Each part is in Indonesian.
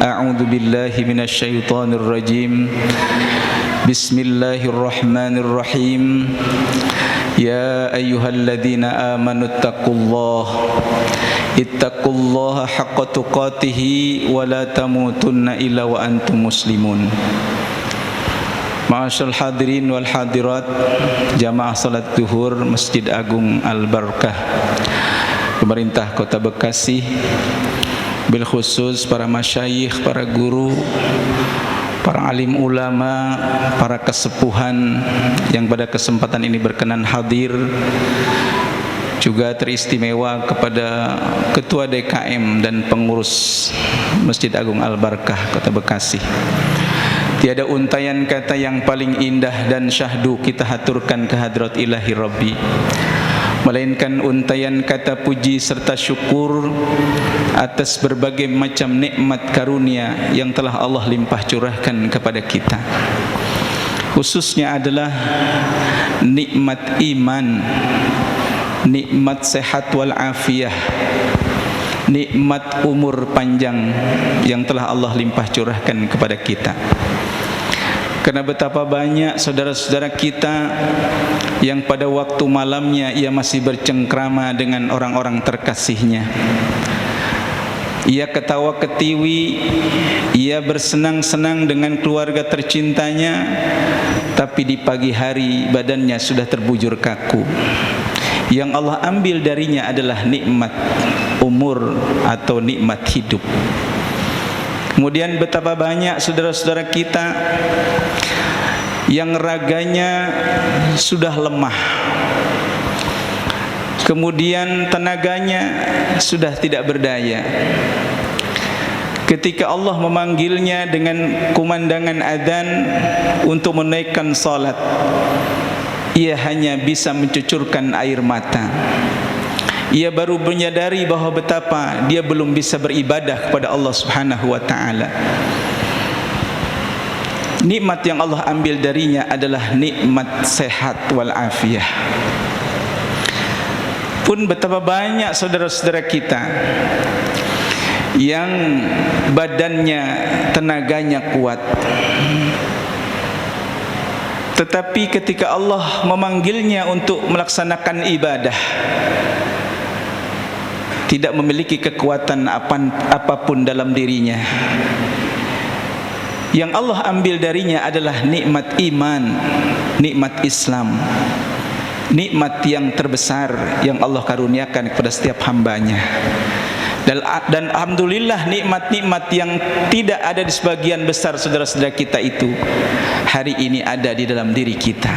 A'udzu billahi minasyaitonir rajim. Bismillahirrahmanirrahim. Ya ayyuhalladzina amanu ittaqullaha haqqa tuqatih wa la tamutunna illa wa antum muslimun. Ma'asyiral hadirin wal hadirat, jamaah salat zuhur Masjid Agung Al-Barakah, pemerintah Kota Bekasi, bil khusus para masyayikh, para guru, para alim ulama, para kesepuhan yang pada kesempatan ini berkenan hadir, juga teristimewa kepada Ketua DKM dan pengurus Masjid Agung Al-Barakah Kota Bekasi. Tiada untayan kata yang paling indah dan syahdu kita haturkan kehadrat ilahi Rabbi, melainkan untayan kata puji serta syukur atas berbagai macam nikmat karunia yang telah Allah limpah curahkan kepada kita. Khususnya adalah nikmat iman, nikmat sehat wal afiyah, nikmat umur panjang yang telah Allah limpah curahkan kepada kita. Karena betapa banyak saudara-saudara kita yang pada waktu malamnya ia masih bercengkrama dengan orang-orang terkasihnya. Ia ketawa ketiwi, ia bersenang-senang dengan keluarga tercintanya, tapi di pagi hari badannya sudah terbujur kaku. Yang Allah ambil darinya adalah nikmat umur atau nikmat hidup. Kemudian betapa banyak saudara-saudara kita yang raganya sudah lemah, kemudian tenaganya sudah tidak berdaya. Ketika Allah memanggilnya dengan kumandangan adzan untuk menaikkan salat, ia hanya bisa mencucurkan air mata. Ia baru menyadari bahawa betapa dia belum bisa beribadah kepada Allah Subhanahu wa taala. Nikmat yang Allah ambil darinya adalah nikmat sehat wal afiyah. Pun betapa banyak saudara-saudara kita yang badannya, tenaganya kuat, tetapi ketika Allah memanggilnya untuk melaksanakan ibadah, tidak memiliki kekuatan apapun dalam dirinya. Yang Allah ambil darinya adalah nikmat iman, nikmat Islam, nikmat yang terbesar yang Allah karuniakan kepada setiap hambanya. Dan alhamdulillah nikmat-nikmat yang tidak ada di sebagian besar saudara-saudara kita itu hari ini ada di dalam diri kita.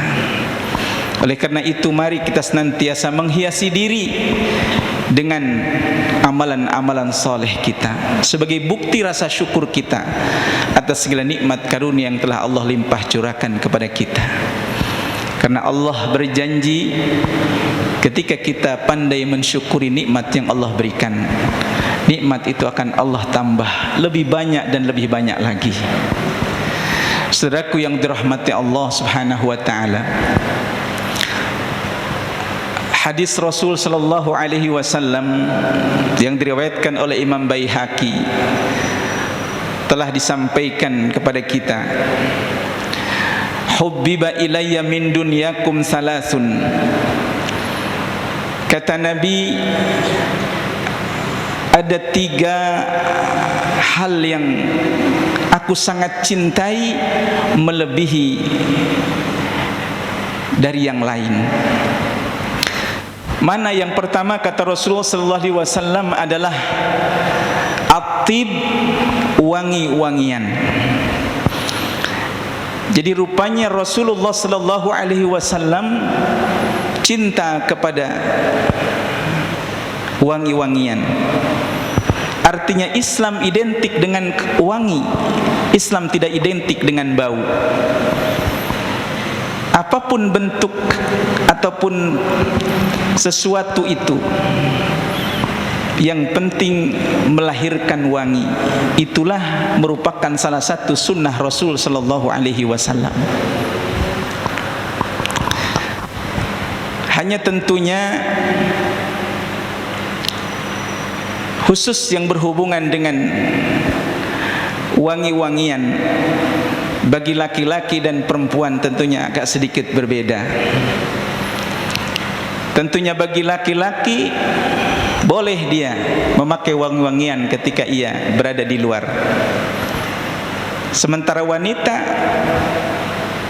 Oleh karena itu mari kita senantiasa menghiasi diri dengan amalan-amalan soleh kita sebagai bukti rasa syukur kita atas segala nikmat karunia yang telah Allah limpah curahkan kepada kita. Karena Allah berjanji ketika kita pandai mensyukuri nikmat yang Allah berikan, nikmat itu akan Allah tambah lebih banyak dan lebih banyak lagi. Saudaraku yang dirahmati Allah Subhanahu wa taala, hadis Rasul sallallahu alaihi wasallam yang diriwayatkan oleh Imam Baihaqi telah disampaikan kepada kita. Hubbiba ilayya min dunyakum salasun. Kata Nabi, ada 3 hal yang aku sangat cintai melebihi dari yang lain. Mana yang pertama kata Rasulullah sallallahu alaihi wasallam adalah at-tib, wangi-wangian. Jadi rupanya Rasulullah sallallahu alaihi wasallam cinta kepada wangi-wangian. Artinya Islam identik dengan wangi, Islam tidak identik dengan bau. Apapun bentuk ataupun sesuatu itu, yang penting melahirkan wangi. Itulah merupakan salah satu sunnah Rasul sallallahu alaihi wasallam. Hanya tentunya khusus yang berhubungan dengan wangi-wangian bagi laki-laki dan perempuan tentunya agak sedikit berbeda. Tentunya bagi laki-laki boleh dia memakai wangi-wangian ketika ia berada di luar. Sementara wanita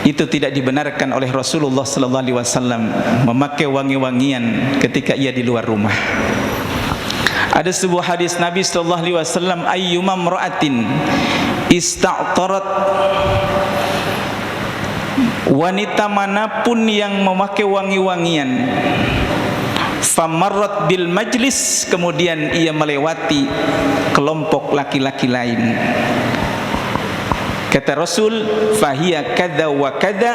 itu tidak dibenarkan oleh Rasulullah sallallahu alaihi wasallam memakai wangi-wangian ketika ia di luar rumah. Ada sebuah hadis Nabi sallallahu alaihi wasallam, ayyuma imra'atin ista'tarat, wanita manapun yang memakai wangi-wangian, famarrat bil majlis, kemudian ia melewati kelompok laki-laki lain, kata Rasul, fahiya kadza wa kadza,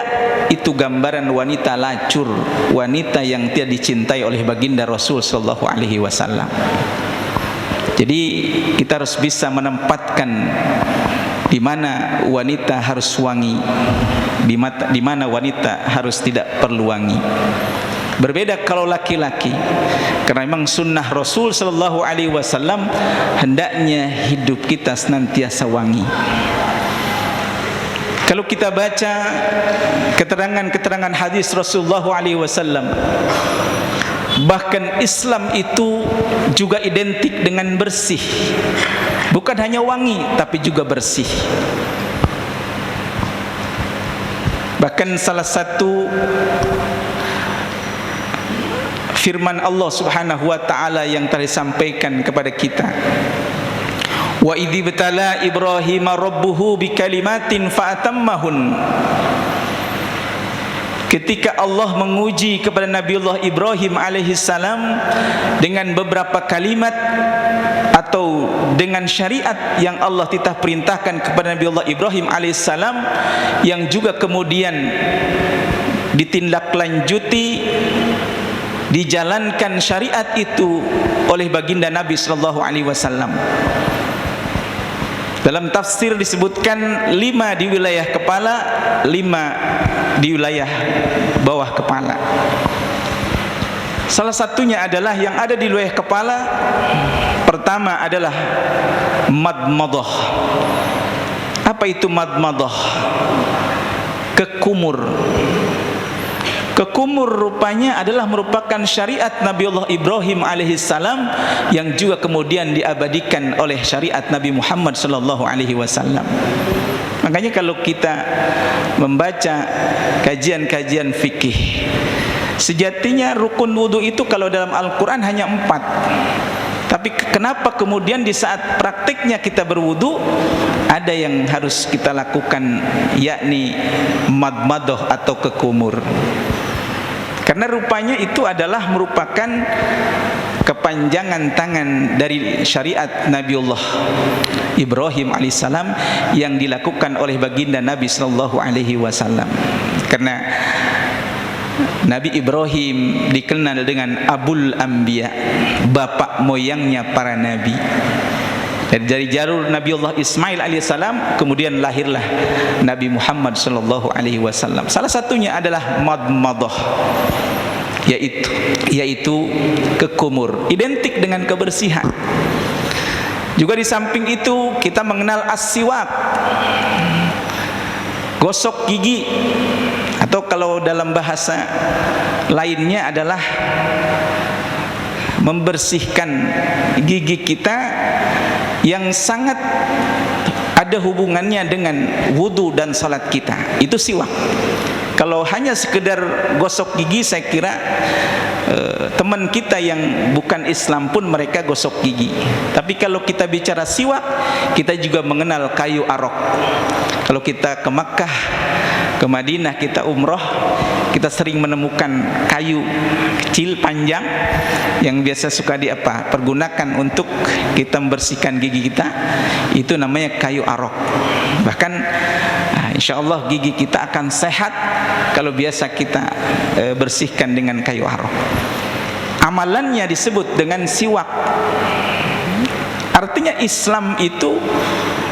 itu gambaran wanita lacur, wanita yang tidak dicintai oleh baginda Rasul sallallahu alaihi wasallam. Jadi kita harus bisa menempatkan di mana wanita harus wangi, di mana wanita harus tidak perlu wangi. Berbeda kalau laki-laki, karena memang sunnah Rasul sallallahu alaihi wasallam hendaknya hidup kita senantiasa wangi. Kalau kita baca keterangan-keterangan hadis Rasulullah SAW, bahkan Islam itu juga identik dengan bersih. Bukan hanya wangi, tapi juga bersih. Bahkan salah satu firman Allah Subhanahu wa taala yang telah disampaikan kepada kita, wa idzi btala Ibrahim rabbuhu bikalimatin fa'atammahun, ketika Allah menguji kepada Nabiullah Ibrahim alaihi salam dengan beberapa kalimat atau dengan syariat yang Allah titah perintahkan kepada Nabiullah Ibrahim alaihi salam, yang juga kemudian ditindaklanjuti, dijalankan syariat itu oleh baginda Nabi sallallahu alaihi wasallam. Dalam tafsir disebutkan 5 di wilayah kepala, 5 di wilayah bawah kepala. Salah satunya adalah yang ada di wilayah kepala. Pertama adalah madmadah. Apa itu madmadah? Kekumur. Kekumur rupanya adalah merupakan syariat Nabiullah Ibrahim alaihissalam yang juga kemudian diabadikan oleh syariat Nabi Muhammad sallallahu alaihi wasallam. Makanya kalau kita membaca kajian-kajian fikih, sejatinya rukun wudu itu kalau dalam Al-Quran hanya 4. Tapi kenapa kemudian di saat praktiknya kita berwudu ada yang harus kita lakukan, yakni madmadah atau kekumur? Karena rupanya itu adalah merupakan kepanjangan tangan dari syariat Nabiullah Ibrahim alaihissalam yang dilakukan oleh baginda Nabi sallallahu alaihi wasallam. Karena Nabi Ibrahim dikenal dengan Abul Anbiya, bapak moyangnya para nabi. Dari jalur Nabiullah Ismail alaihissalam kemudian lahirlah Nabi Muhammad sallallahu alaihi wasallam. Salah satunya adalah madmadah, yaitu kekumur, identik dengan kebersihan. Juga di samping itu kita mengenal as-siwak, gosok gigi, atau kalau dalam bahasa lainnya adalah membersihkan gigi kita yang sangat ada hubungannya dengan wudu dan salat kita. Itu siwak. Kalau hanya sekedar gosok gigi, saya kira teman kita yang bukan Islam pun mereka gosok gigi. Tapi kalau kita bicara siwak, kita juga mengenal kayu arok. Kalau kita ke Makkah, ke Madinah, kita umroh, kita sering menemukan kayu kecil panjang yang biasa suka pergunakan untuk kita membersihkan gigi kita. Itu namanya kayu arok. Bahkan insyaallah gigi kita akan sehat kalau biasa kita bersihkan dengan kayu arok. Amalannya disebut dengan siwak. Artinya Islam itu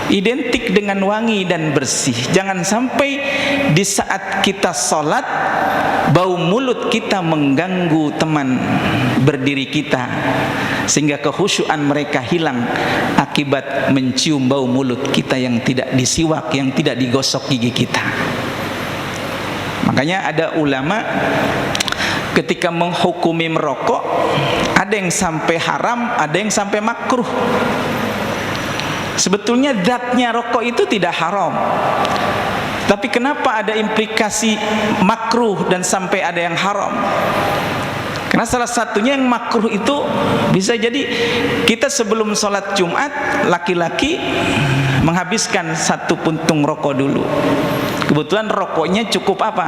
identik dengan wangi dan bersih. Jangan sampai di saat kita sholat bau mulut kita mengganggu teman berdiri kita, sehingga kekhusyuan mereka hilang akibat mencium bau mulut kita yang tidak disiwak, yang tidak digosok gigi kita. Makanya ada ulama ketika menghukumi merokok, ada yang sampai haram, ada yang sampai makruh. Sebetulnya zatnya rokok itu tidak haram, tapi kenapa ada implikasi makruh dan sampai ada yang haram? Karena salah satunya yang makruh itu bisa jadi kita sebelum sholat Jumat, laki-laki menghabiskan 1 puntung rokok dulu. Kebetulan rokoknya cukup apa?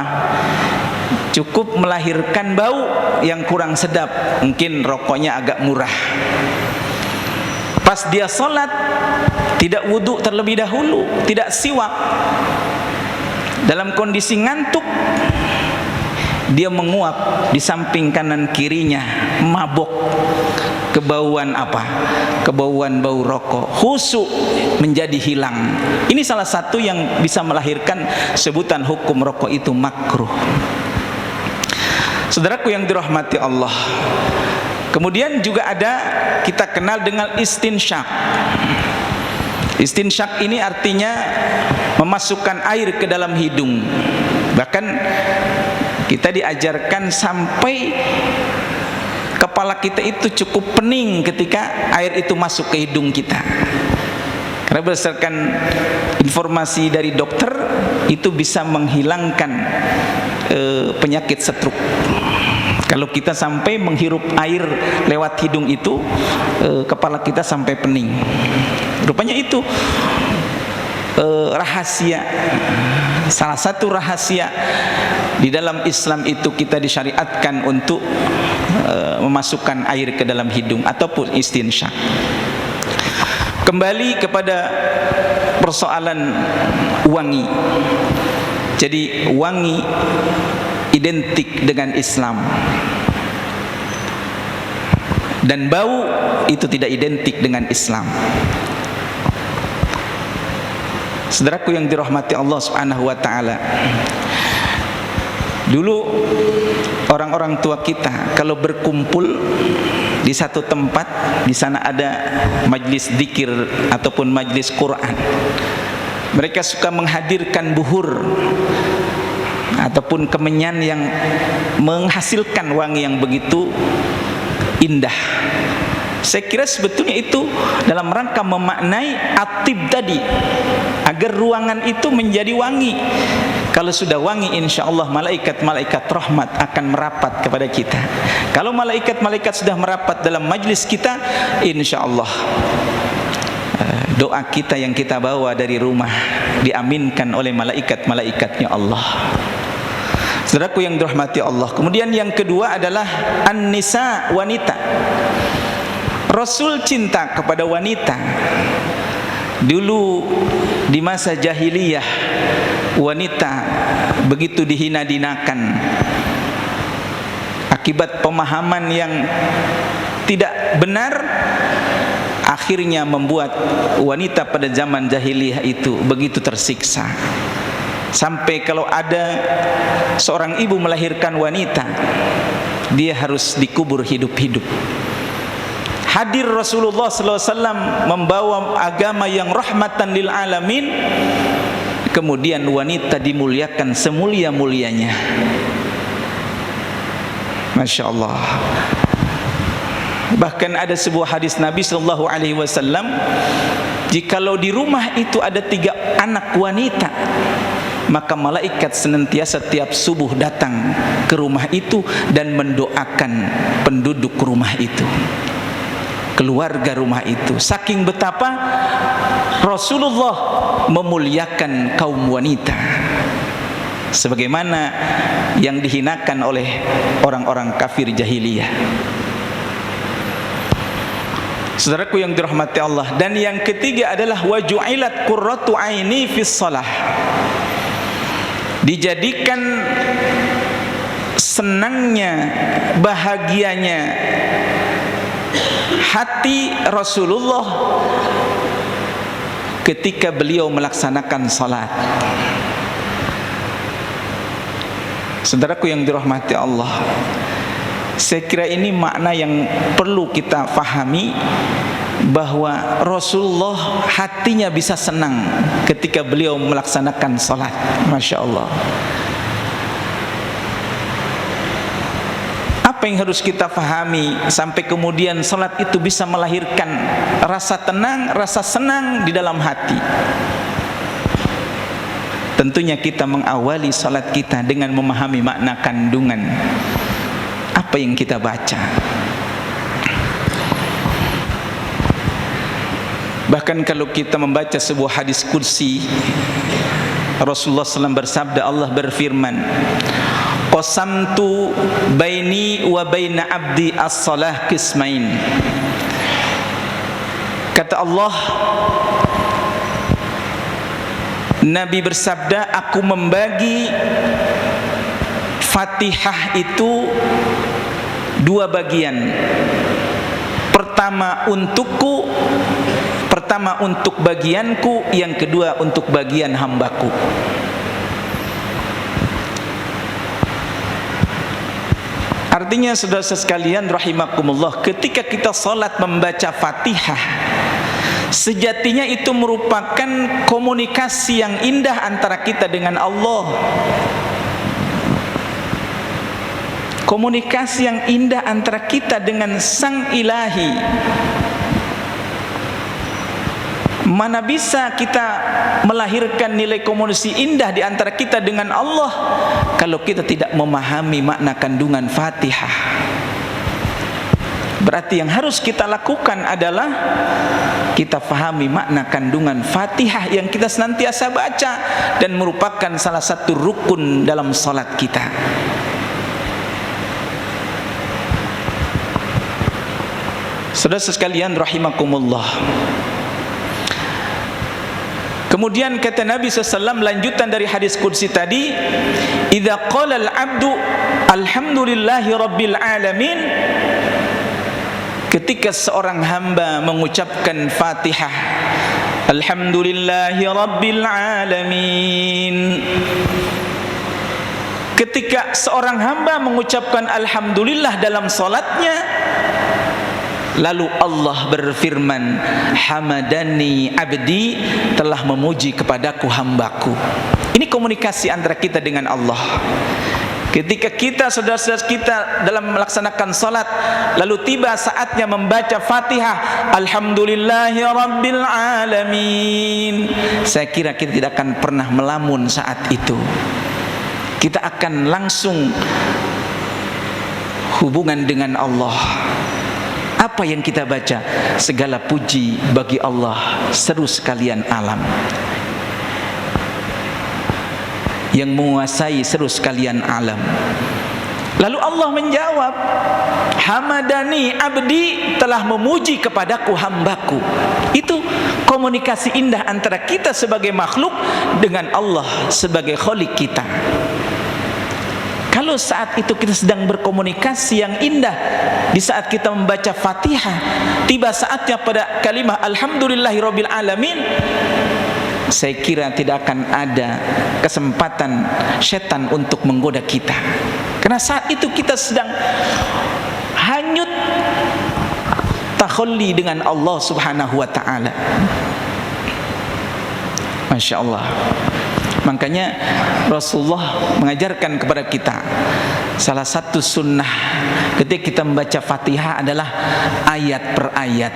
Cukup melahirkan bau yang kurang sedap. Mungkin rokoknya agak murah. Pas dia sholat, tidak wudhu terlebih dahulu, tidak siwak, dalam kondisi ngantuk, dia menguap di samping kanan kirinya, mabok, kebauan apa? Kebauan bau rokok, khusyuk menjadi hilang. Ini salah satu yang bisa melahirkan sebutan hukum rokok itu makruh. Saudaraku yang dirahmati Allah, kemudian juga ada kita kenal dengan istinsyak. Istinsyak ini artinya memasukkan air ke dalam hidung. Bahkan kita diajarkan sampai kepala kita itu cukup pening ketika air itu masuk ke hidung kita. Karena berdasarkan informasi dari dokter, itu bisa menghilangkan penyakit stroke. Kalau kita sampai menghirup air lewat hidung itu, kepala kita sampai pening. Rupanya itu rahasia, salah satu rahasia di dalam Islam itu kita disyariatkan untuk memasukkan air ke dalam hidung ataupun istinsyak. Kembali kepada persoalan wangi. Jadi wangi identik dengan Islam, dan bau itu tidak identik dengan Islam. Saudaraku yang dirahmati Allah Subhanahu wa taala, dulu orang-orang tua kita kalau berkumpul di satu tempat, di sana ada majlis zikir ataupun majlis Quran, mereka suka menghadirkan buhur ataupun kemenyan yang menghasilkan wangi yang begitu indah. Saya kira sebetulnya itu dalam rangka memaknai atib tadi, agar ruangan itu menjadi wangi. Kalau sudah wangi, insya Allah malaikat-malaikat rahmat akan merapat kepada kita. Kalau malaikat-malaikat sudah merapat dalam majlis kita, insya Allah doa kita yang kita bawa dari rumah diaminkan oleh malaikat-malaikatnya Allah. Saudaraku yang dirahmati Allah, kemudian yang kedua adalah an-nisa, wanita. Rasul cinta kepada wanita. Dulu di masa jahiliyah, wanita begitu dihina-dinakan akibat pemahaman yang tidak benar, akhirnya membuat wanita pada zaman jahiliyah itu begitu tersiksa. Sampai kalau ada seorang ibu melahirkan wanita, dia harus dikubur hidup-hidup. Hadir Rasulullah SAW membawa agama yang rahmatan lil alamin, kemudian wanita dimuliakan semulia-mulianya. Masya Allah. Bahkan ada sebuah hadis Nabi SAW, jikalau di rumah itu ada 3 anak wanita, maka malaikat senantiasa tiap subuh datang ke rumah itu dan mendoakan penduduk rumah itu, keluarga rumah itu. Saking betapa Rasulullah memuliakan kaum wanita, sebagaimana yang dihinakan oleh orang-orang kafir jahiliyah. Saudaraku yang dirahmati Allah, dan yang ketiga adalah waju'ilat qurratu aini fis shalah. Dijadikan senangnya, bahagianya hati Rasulullah ketika beliau melaksanakan salat. Saudaraku yang dirahmati Allah, saya kira ini makna yang perlu kita fahami, bahwa Rasulullah hatinya bisa senang ketika beliau melaksanakan salat. Masya Allah. Apa yang harus kita fahami sampai kemudian salat itu bisa melahirkan rasa tenang, rasa senang di dalam hati? Tentunya kita mengawali salat kita dengan memahami makna kandungan apa yang kita baca. Bahkan kalau kita membaca sebuah hadis kursi, Rasulullah SAW bersabda, Allah berfirman, qasamtu baini wa baina abdi as-salah qismain. Kata Allah, Nabi bersabda, aku membagi Fatihah itu dua bagian. Pertama untuk bagianku, yang kedua untuk bagian hambaku. Artinya saudara sekalian rahimakumullah, ketika kita salat membaca Fatihah, sejatinya itu merupakan komunikasi yang indah antara kita dengan Allah. Komunikasi yang indah antara kita dengan Sang Ilahi. Mana bisa kita melahirkan nilai komunikasi indah di antara kita dengan Allah kalau kita tidak memahami makna kandungan Fatihah? Berarti yang harus kita lakukan adalah kita fahami makna kandungan Fatihah yang kita senantiasa baca, dan merupakan salah satu rukun dalam salat kita. Saudara sekalian rahimakumullah, kemudian kata Nabi SAW, lanjutan dari hadis qudsi tadi, idza qala al-'abdu alhamdulillahi rabbil alamin, ketika seorang hamba mengucapkan Fatihah, alhamdulillahi rabbil alamin, ketika seorang hamba mengucapkan alhamdulillah dalam salatnya, lalu Allah berfirman, hamadani abdi, telah memuji kepadaku hambaku. Ini komunikasi antara kita dengan Allah. Ketika kita, saudara-saudara kita dalam melaksanakan salat, lalu tiba saatnya membaca Fatihah, alhamdulillahi rabbil alamin, saya kira kita tidak akan pernah melamun saat itu. Kita akan langsung hubungan dengan Allah. Apa yang kita baca? Segala puji bagi Allah, seru sekalian alam, yang menguasai seru sekalian alam. Lalu Allah menjawab, hamadani abdi, telah memuji kepadaku hambaku. Itu komunikasi indah antara kita sebagai makhluk dengan Allah sebagai khalik kita. Kalau saat itu kita sedang berkomunikasi yang indah, di saat kita membaca Fatihah, tiba saatnya pada kalimah alhamdulillahirabbil alamin, saya kira tidak akan ada kesempatan setan untuk menggoda kita. Karena saat itu kita sedang hanyut takhalli dengan Allah Subhanahu wa taala. Masya Allah. Makanya Rasulullah mengajarkan kepada kita, salah satu sunnah ketika kita membaca Fatihah adalah ayat per ayat,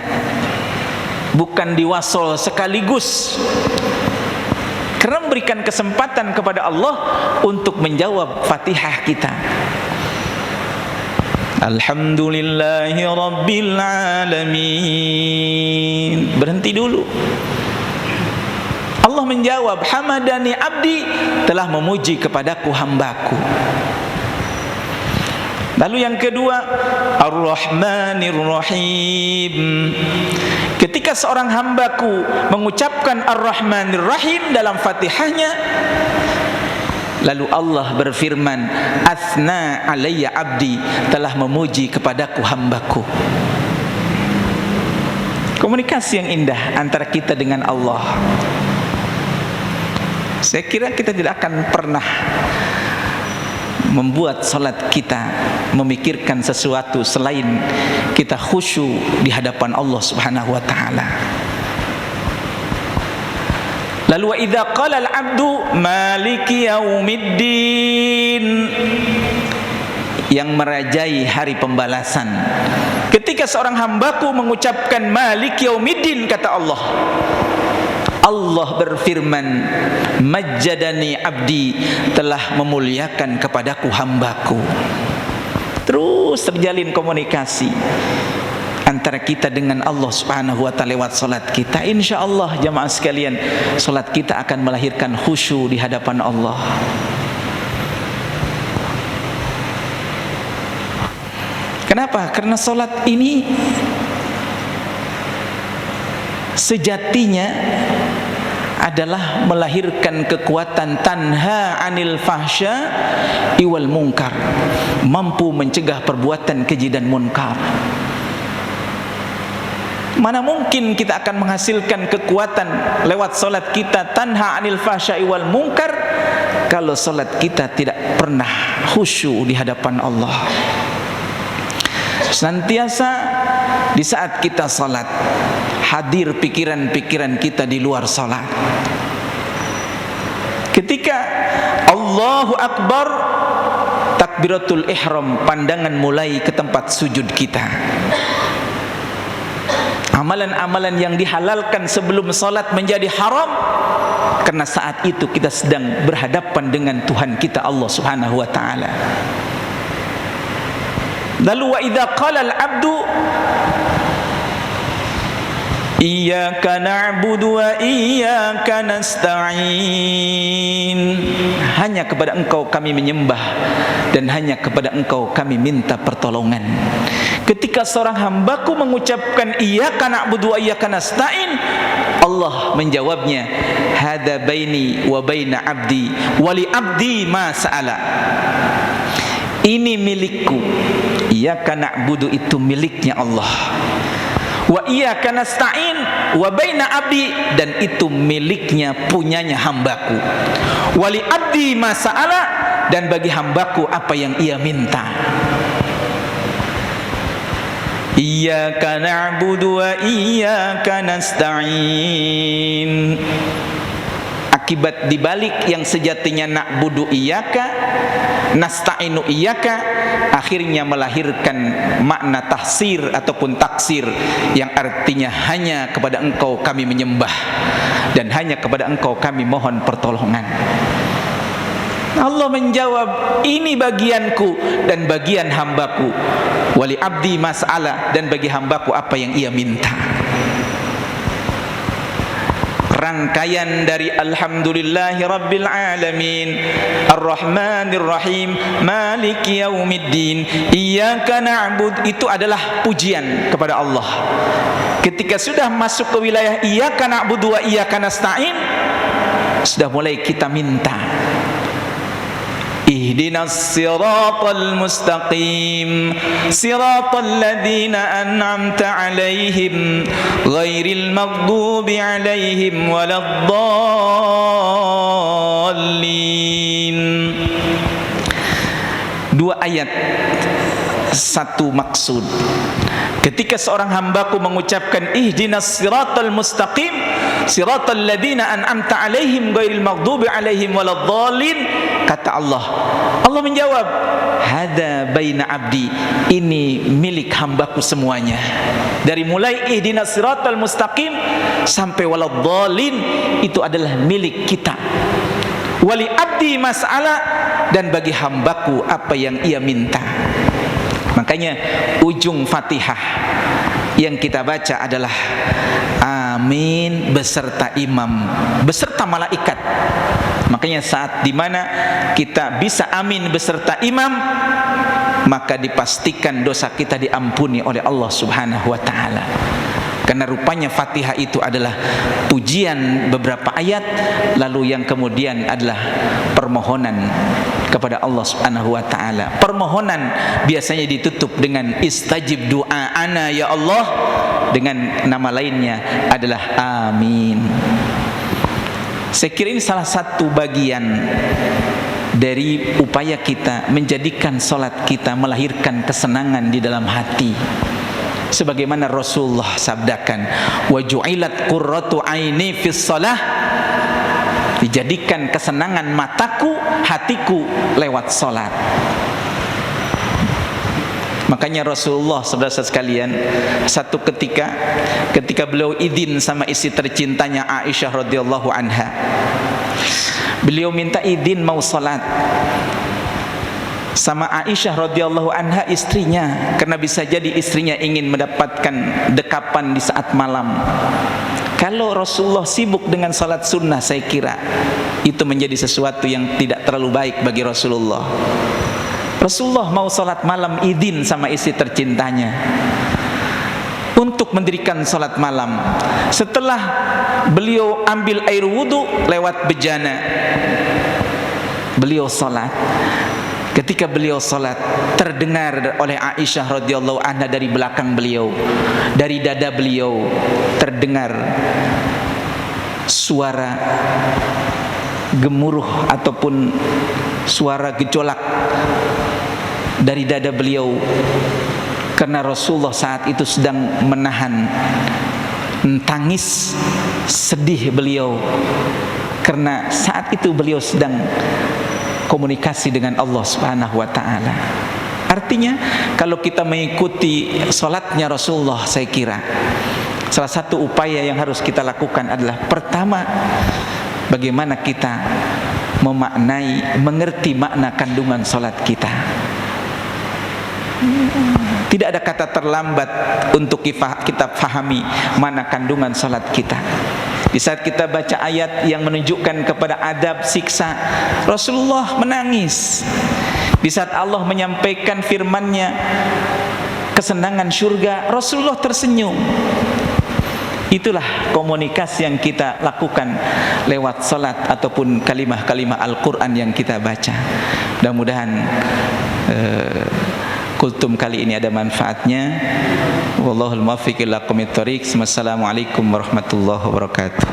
bukan diwasol sekaligus, karena memberikan kesempatan kepada Allah untuk menjawab Fatihah kita. Alhamdulillahi rabbil alamin, berhenti dulu. Allah menjawab, hamadani abdi, telah memuji kepadaku hambaku. Lalu yang kedua, ar-rahmanir rahim, ketika seorang hambaku mengucapkan ar-rahmanir rahim dalam Fatihahnya, lalu Allah berfirman, asna alayya abdi, telah memuji kepadaku hambaku. Komunikasi yang indah antara kita dengan Allah. Saya kira kita tidak akan pernah membuat salat kita memikirkan sesuatu selain kita khusyuk di hadapan Allah Subhanahu wa taala. Lalu wa idza qala al-'abdu maliki yaumiddin, yang merajai hari pembalasan. Ketika seorang hambaku mengucapkan malik yaumiddin, kata Allah, Allah berfirman, majjadani abdi, telah memuliakan kepadaku hambaku. Terus terjalin komunikasi antara kita dengan Allah Subhanahu wa taala lewat salat kita. Insyaallah jamaah sekalian, salat kita akan melahirkan khusyuk di hadapan Allah. Kenapa? Karena salat ini sejatinya adalah melahirkan kekuatan tanha anil fahsya iwal munkar, mampu mencegah perbuatan keji dan munkar. Mana mungkin kita akan menghasilkan kekuatan lewat salat kita tanha anil fahsya iwal munkar kalau salat kita tidak pernah khusyuk di hadapan Allah. Senantiasa di saat kita salat hadir pikiran-pikiran kita di luar salat. Ketika Allahu Akbar, takbiratul ihram, pandangan mulai ke tempat sujud kita. Amalan-amalan yang dihalalkan sebelum salat menjadi haram karena saat itu kita sedang berhadapan dengan Tuhan kita Allah Subhanahu wa taala. Lalu wa idza qala al-'abdu iyyaka na'budu wa iyyaka nasta'in, hanya kepada Engkau kami menyembah dan hanya kepada Engkau kami minta pertolongan. Ketika seorang hambaku mengucapkan iyyaka na'budu wa iyyaka nasta'in, Allah menjawabnya, hadza baini wa baina 'abdi wa li 'abdi ma sa'ala. Ini milikku. Iyyaka na'budu itu miliknya Allah. Wa iyyaka nasta'in wa baina 'abdi, dan itu miliknya, punyanya hambaku. Wa li 'abdi ma sa'ala, dan bagi hambaku apa yang ia minta. Iyyaka na'budu wa iyyaka nasta'in. Akibat dibalik yang sejatinya na'budu iyyaka, nasta'inu iyyaka, akhirnya melahirkan makna tahsir ataupun taksir yang artinya hanya kepada Engkau kami menyembah dan hanya kepada Engkau kami mohon pertolongan. Allah menjawab, ini bagianku dan bagian hambaku. Wali abdi mas'ala, dan bagi hambaku apa yang ia minta. Rangkaian dari alhamdulillahi rabbil alamin, arrahmanir rahim, maliki yaumiddin, iyyaka na'bud, itu adalah pujian kepada Allah. Ketika sudah masuk ke wilayah iyyaka na'budu wa iyyaka nasta'in, sudah mulai kita minta. Ihdinas siratal mustaqim, siratal ladzina an'amta 'alaihim, ghairil maghdubi 'alaihim waladdallin. Dua ayat, satu maksud. Ketika seorang hambaku mengucapkan ihdinas siratal mustaqim, siratal ladzina an'amta 'alaihim, ghairil maghdubi 'alaihim waladdallin, kata Allah, Allah menjawab, hada baina abdi, ini milik hambaku semuanya. Dari mulai ihdinas siratal mustaqim sampai waladdallin, itu adalah milik kita. Wali abdi mas'ala, dan bagi hambaku apa yang ia minta. Makanya ujung Fatihah yang kita baca adalah amin beserta imam, beserta malaikat. Makanya saat dimana kita bisa amin beserta imam, maka dipastikan dosa kita diampuni oleh Allah Subhanahu wa ta'ala. Karena rupanya Fatihah itu adalah pujian beberapa ayat, lalu yang kemudian adalah permohonan kepada Allah Subhanahu wa ta'ala. Permohonan biasanya ditutup dengan istajib doa ana ya Allah, dengan nama lainnya adalah amin. Saya kira ini salah satu bagian dari upaya kita menjadikan salat kita melahirkan kesenangan di dalam hati. Sebagaimana Rasulullah sabdakan, wa ju'ilat qurratu aini fis shalah, dijadikan kesenangan mataku, hatiku lewat salat. Makanya Rasulullah saudara-saudara sekalian, satu ketika beliau izin sama istri tercintanya Aisyah radhiyallahu anha, beliau minta izin mau salat sama Aisyah radhiyallahu anha istrinya, karena bisa jadi istrinya ingin mendapatkan dekapan di saat malam. Kalau Rasulullah sibuk dengan salat sunnah, saya kira itu menjadi sesuatu yang tidak terlalu baik bagi Rasulullah. Rasulullah mau salat malam, izin sama istri tercintanya untuk mendirikan salat malam. Setelah beliau ambil air wudu lewat bejana, beliau salat. Ketika beliau salat, terdengar oleh Aisyah radhiyallahu anha dari belakang beliau, dari dada beliau terdengar suara gemuruh ataupun suara gejolak dari dada beliau, karena Rasulullah saat itu sedang menahan tangis sedih beliau, karena saat itu beliau sedang komunikasi dengan Allah Subhanahu wa taala. Artinya kalau kita mengikuti salatnya Rasulullah, saya kira salah satu upaya yang harus kita lakukan adalah pertama, bagaimana kita memaknai, mengerti makna kandungan salat kita. Tidak ada kata terlambat untuk kita fahami mana kandungan salat kita. Di saat kita baca ayat yang menunjukkan kepada adab siksa, Rasulullah menangis. Di saat Allah menyampaikan firman-Nya kesenangan surga, Rasulullah tersenyum. Itulah komunikasi yang kita lakukan lewat salat ataupun kalimah-kalimah Al-Quran yang kita baca. Mudah-mudahan kultum kali ini ada manfaatnya. Wallahul muwaffiq ila aqwamit thoriq. Wassalamualaikum warahmatullahi wabarakatuh.